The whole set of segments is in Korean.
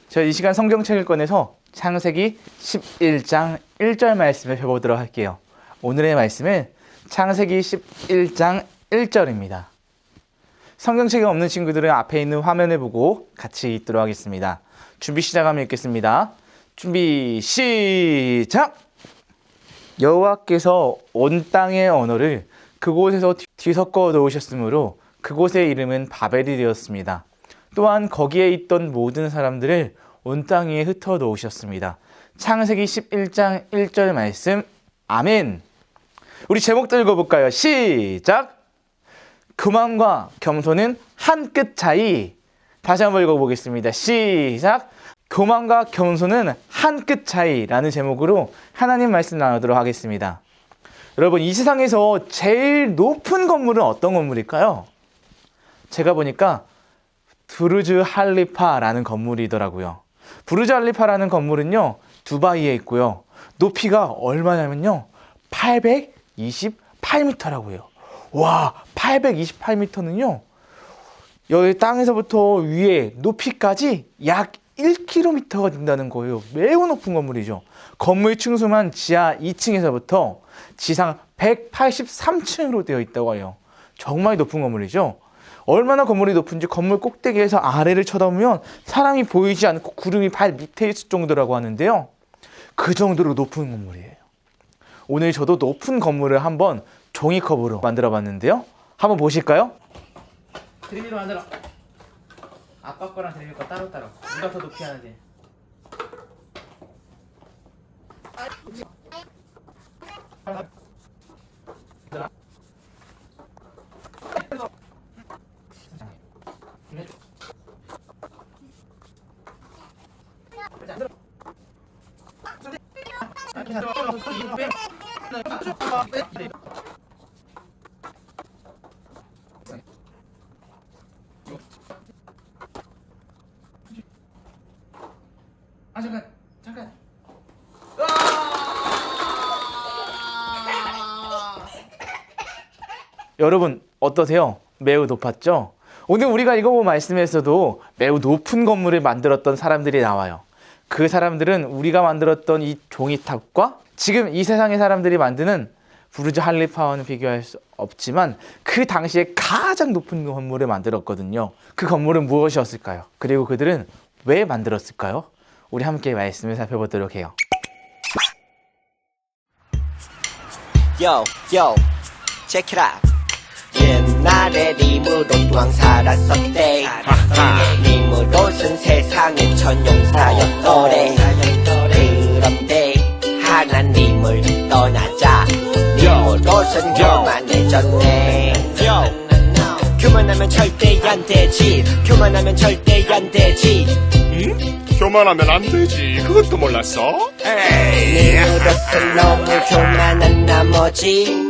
저 이 시간 성경책을 꺼내서 창세기 11장 1절 말씀을 펴보도록 할게요. 오늘의 말씀은 창세기 11장 1절입니다. 성경책이 없는 친구들은 앞에 있는 화면을 보고 같이 읽도록 하겠습니다. 준비 시작하면 읽겠습니다. 준비 시작! 여호와께서 온 땅의 언어를 그곳에서 뒤섞어 놓으셨으므로 그곳의 이름은 바벨이 되었습니다. 또한 거기에 있던 모든 사람들을 온 땅 위에 흩어 놓으셨습니다. 창세기 11장 1절 말씀 아멘. 우리 제목도 읽어볼까요? 시작! 교만과 겸손은 한 끗 차이. 다시 한번 읽어보겠습니다. 시작! 교만과 겸손은 한 끗 차이라는 제목으로 하나님 말씀 나누도록 하겠습니다. 여러분, 이 세상에서 제일 높은 건물은 어떤 건물일까요? 제가 보니까 부르즈 할리파라는 건물이더라고요. 부르즈 할리파라는 건물은요, 두바이에 있고요. 높이가 얼마냐면요, 828m라고요. 와, 828m는요, 여기 땅에서부터 위에 높이까지 약 1km가 된다는 거예요. 매우 높은 건물이죠. 건물 층수만 지하 2층에서부터 지상 183층으로 되어 있다고 해요. 정말 높은 건물이죠. 얼마나 건물이 높은지 건물 꼭대기에서 아래를 쳐다보면 사람이 보이지 않고 구름이 발 밑에 있을 정도라고 하는데요. 그 정도로 높은 건물이에요. 오늘 저도 높은 건물을 한번 종이컵으로 만들어 봤는데요. 한번 보실까요? 드림이로 만들어. 아빠 거랑 드림이 거 따로따로. 누가 더 높이 하는지. 잠깐. 여러분 어떠세요? 매우 높았죠? 오늘 우리가 읽어본 말씀에서도 매우 높은 건물을 만들었던 사람들이 나와요. 그 사람들은 우리가 만들었던 이 종이탑과 지금 이 세상의 사람들이 만드는 부르즈 할리파와는 비교할 수 없지만 그 당시에 가장 높은 건물을 만들었거든요. 그 건물은 무엇이었을까요? 그리고 그들은 왜 만들었을까요? 우리 함께 말씀을 살펴보도록 해요. Yo, check it out. 옛날에 리무롯 살았었대. 리무롯은 세상의 천용사였더래. 그런데 하나님을 떠나자 리무롯은 교만해졌네. 교만하면 절대 안 되지. 교만하면 절대 안 되지. 교만하면 안 되지. 그것도 몰랐어? 리무롯은 너무 교만한 나머지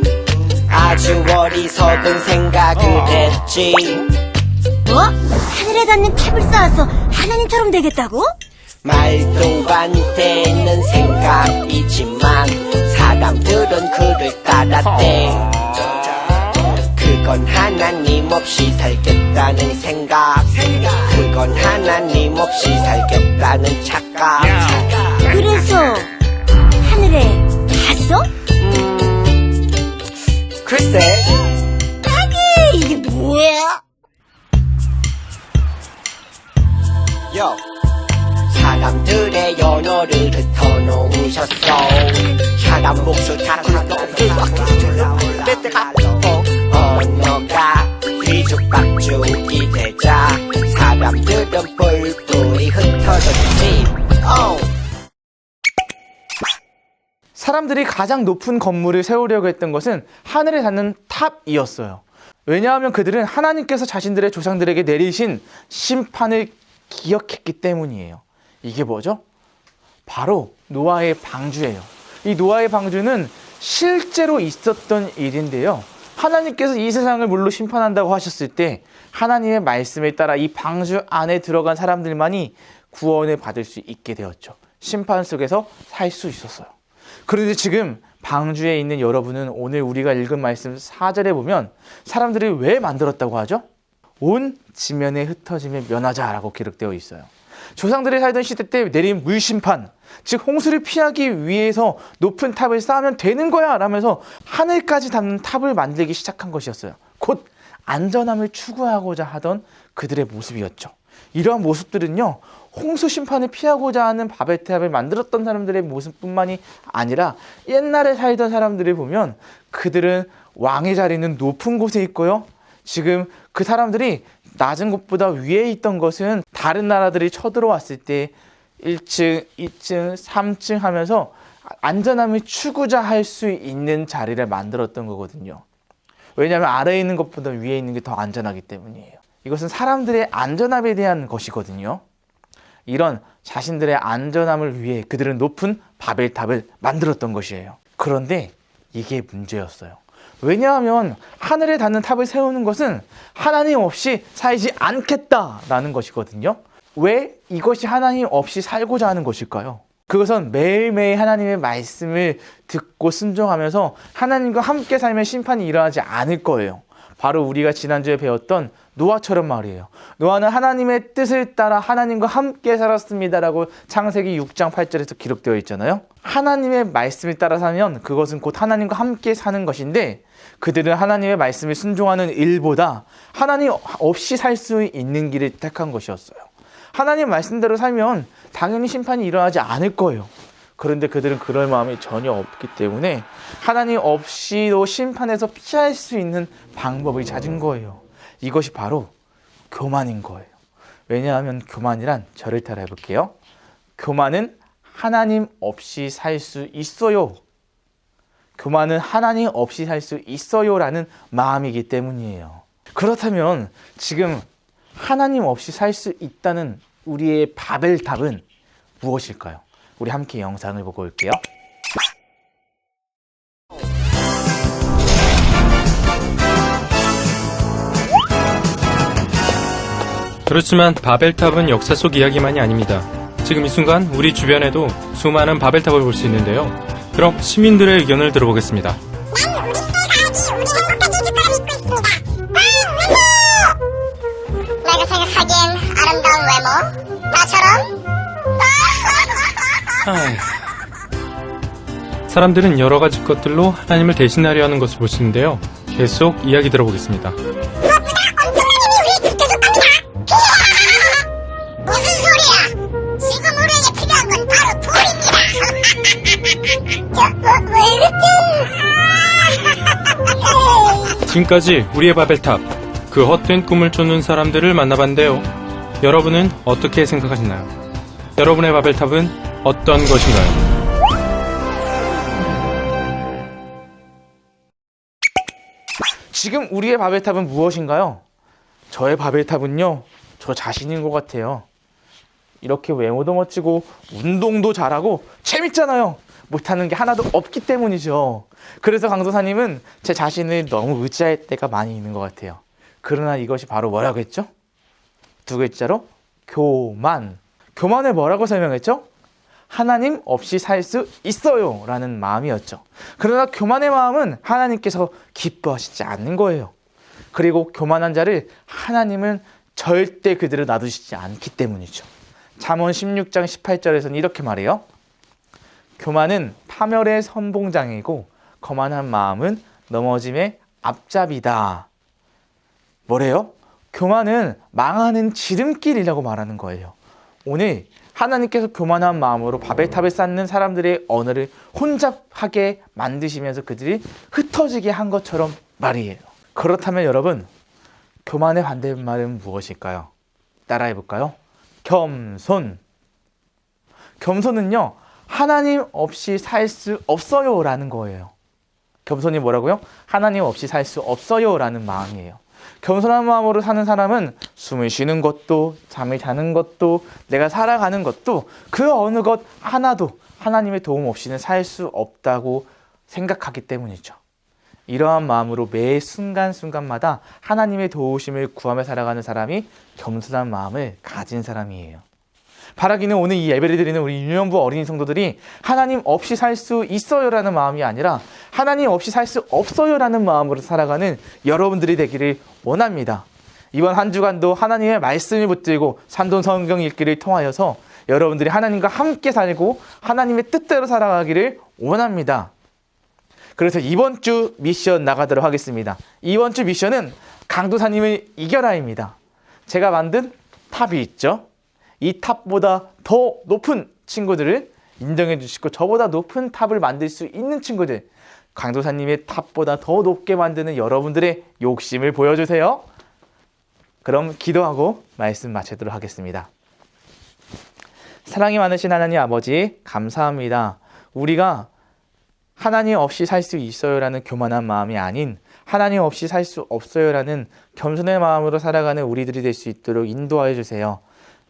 아주 어리석은 생각을 했지. 뭐? 하늘에 닿는 탑을 쌓아서 하나님처럼 되겠다고? 말도 안 되는 생각이지만 사람들은 그를 따랐대. 그건 하나님 없이 살겠다는 생각. 그건 하나님 없이 살겠다는 착각. 그래서 하늘에 닿았어? 글쎄. 이게 뭐야? 요. 사람들의 연어를 흩어놓으셨어. 사람 몫을 다 굴러올라 때때가 언어가 뒤죽박죽이 되자 사람들은 뿔뿔이 흩어졌지. 사람들이 가장 높은 건물을 세우려고 했던 것은 하늘에 닿는 탑이었어요. 왜냐하면 그들은 하나님께서 자신들의 조상들에게 내리신 심판을 기억했기 때문이에요. 이게 뭐죠? 바로 노아의 방주예요. 이 노아의 방주는 실제로 있었던 일인데요. 하나님께서 이 세상을 물로 심판한다고 하셨을 때 하나님의 말씀에 따라 이 방주 안에 들어간 사람들만이 구원을 받을 수 있게 되었죠. 심판 속에서 살 수 있었어요. 그런데 지금 방주에 있는 여러분은 오늘 우리가 읽은 말씀 4절에 보면 사람들이 왜 만들었다고 하죠? 온 지면에 흩어짐을 면하자라고 기록되어 있어요. 조상들이 살던 시대 때 내린 물심판, 즉 홍수를 피하기 위해서 높은 탑을 쌓으면 되는 거야 라면서 하늘까지 닿는 탑을 만들기 시작한 것이었어요. 곧 안전함을 추구하고자 하던 그들의 모습이었죠. 이러한 모습들은요, 홍수 심판을 피하고자 하는 바벨탑을 만들었던 사람들의 모습뿐만이 아니라 옛날에 살던 사람들을 보면 그들은 왕의 자리는 높은 곳에 있고요, 지금 그 사람들이 낮은 곳보다 위에 있던 것은 다른 나라들이 쳐들어왔을 때 1층, 2층, 3층 하면서 안전함을 추구자 할 수 있는 자리를 만들었던 거거든요. 왜냐하면 아래에 있는 것보다 위에 있는 게 더 안전하기 때문이에요. 이것은 사람들의 안전함에 대한 것이거든요. 이런 자신들의 안전함을 위해 그들은 높은 바벨탑을 만들었던 것이에요. 그런데 이게 문제였어요. 왜냐하면 하늘에 닿는 탑을 세우는 것은 하나님 없이 살지 않겠다라는 것이거든요. 왜 이것이 하나님 없이 살고자 하는 것일까요? 그것은 매일매일 하나님의 말씀을 듣고 순종하면서 하나님과 함께 살면 심판이 일어나지 않을 거예요. 바로 우리가 지난주에 배웠던 노아처럼 말이에요. 노아는 하나님의 뜻을 따라 하나님과 함께 살았습니다라고 창세기 6장 8절에서 기록되어 있잖아요. 하나님의 말씀을 따라 사면 그것은 곧 하나님과 함께 사는 것인데, 그들은 하나님의 말씀을 순종하는 일보다 하나님 없이 살 수 있는 길을 택한 것이었어요. 하나님 말씀대로 살면 당연히 심판이 일어나지 않을 거예요. 그런데 그들은 그럴 마음이 전혀 없기 때문에 하나님 없이도 심판에서 피할 수 있는 방법을 찾은 거예요. 이것이 바로 교만인 거예요. 왜냐하면 교만이란, 저를 따라 해볼게요. 교만은 하나님 없이 살 수 있어요. 교만은 하나님 없이 살 수 있어요 라는 마음이기 때문이에요. 그렇다면 지금 하나님 없이 살 수 있다는 우리의 바벨탑은 무엇일까요? 우리 함께 영상을 보고 올게요. 그렇지만 바벨탑은 역사 속 이야기만이 아닙니다. 지금 이 순간 우리 주변에도 수많은 바벨탑을 볼 수 있는데요. 그럼 시민들의 의견을 들어보겠습니다. 내가 생각하기엔 아름다운 외모, 나처럼. 사람들은 여러 가지 것들로 하나님을 대신하려 하는 것을 볼 수 있는데요. 계속 이야기 들어보겠습니다. 무슨 소리야? 지금 우리에게 필요한 건 바로 돌입니다. 왜 이렇게? 지금까지 우리의 바벨탑, 그 헛된 꿈을 쫓는 사람들을 만나봤는데요. 여러분은 어떻게 생각하시나요? 여러분의 바벨탑은 어떤 것인가요? 지금 우리의 바벨탑은 무엇인가요? 저의 바벨탑은요, 저 자신인 것 같아요. 이렇게 외모도 멋지고 운동도 잘하고 재밌잖아요. 못하는 게 하나도 없기 때문이죠. 그래서 강도사님은 제 자신을 너무 의지할 때가 많이 있는 것 같아요. 그러나 이것이 바로 뭐라고 했죠? 두 글자로 교만. 교만을 뭐라고 설명했죠? 하나님 없이 살 수 있어요 라는 마음이었죠. 그러나 교만의 마음은 하나님께서 기뻐하시지 않는 거예요. 그리고 교만한 자를 하나님은 절대 그들을 놔두시지 않기 때문이죠. 잠언 16장 18절에서는 이렇게 말해요. 교만은 파멸의 선봉장이고 거만한 마음은 넘어짐의 앞잡이다. 뭐래요? 교만은 망하는 지름길이라고 말하는 거예요. 오늘 하나님께서 교만한 마음으로 바벨탑을 쌓는 사람들의 언어를 혼잡하게 만드시면서 그들이 흩어지게 한 것처럼 말이에요. 그렇다면 여러분, 교만의 반대말은 무엇일까요? 따라해볼까요? 겸손. 겸손은요, 하나님 없이 살 수 없어요 라는 거예요. 겸손이 뭐라고요? 하나님 없이 살 수 없어요 라는 마음이에요. 겸손한 마음으로 사는 사람은 숨을 쉬는 것도, 잠을 자는 것도, 내가 살아가는 것도 그 어느 것 하나도 하나님의 도움 없이는 살 수 없다고 생각하기 때문이죠. 이러한 마음으로 매 순간순간마다 하나님의 도우심을 구하며 살아가는 사람이 겸손한 마음을 가진 사람이에요. 바라기는 오늘 이 예배를 드리는 우리 유년부 어린이 성도들이 하나님 없이 살 수 있어요 라는 마음이 아니라 하나님 없이 살 수 없어요 라는 마음으로 살아가는 여러분들이 되기를 원합니다. 이번 한 주간도 하나님의 말씀을 붙들고 산돈 성경 읽기를 통하여서 여러분들이 하나님과 함께 살고 하나님의 뜻대로 살아가기를 원합니다. 그래서 이번 주 미션 나가도록 하겠습니다. 이번 주 미션은 강도사님을 이겨라입니다. 제가 만든 탑이 있죠. 이 탑보다 더 높은 친구들을 인정해 주시고 저보다 높은 탑을 만들 수 있는 친구들, 강도사님의 탑보다 더 높게 만드는 여러분들의 욕심을 보여주세요. 그럼 기도하고 말씀 마치도록 하겠습니다. 사랑이 많으신 하나님 아버지, 감사합니다. 우리가 하나님 없이 살 수 있어요라는 교만한 마음이 아닌 하나님 없이 살 수 없어요라는 겸손의 마음으로 살아가는 우리들이 될 수 있도록 인도하여 주세요.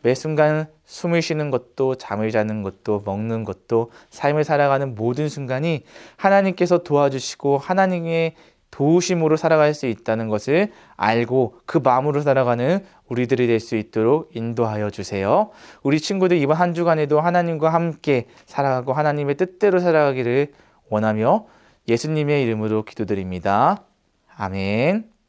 매 순간 숨을 쉬는 것도 잠을 자는 것도 먹는 것도 삶을 살아가는 모든 순간이 하나님께서 도와주시고 하나님의 도우심으로 살아갈 수 있다는 것을 알고 그 마음으로 살아가는 우리들이 될 수 있도록 인도하여 주세요. 우리 친구들 이번 한 주간에도 하나님과 함께 살아가고 하나님의 뜻대로 살아가기를 원하며 예수님의 이름으로 기도드립니다. 아멘.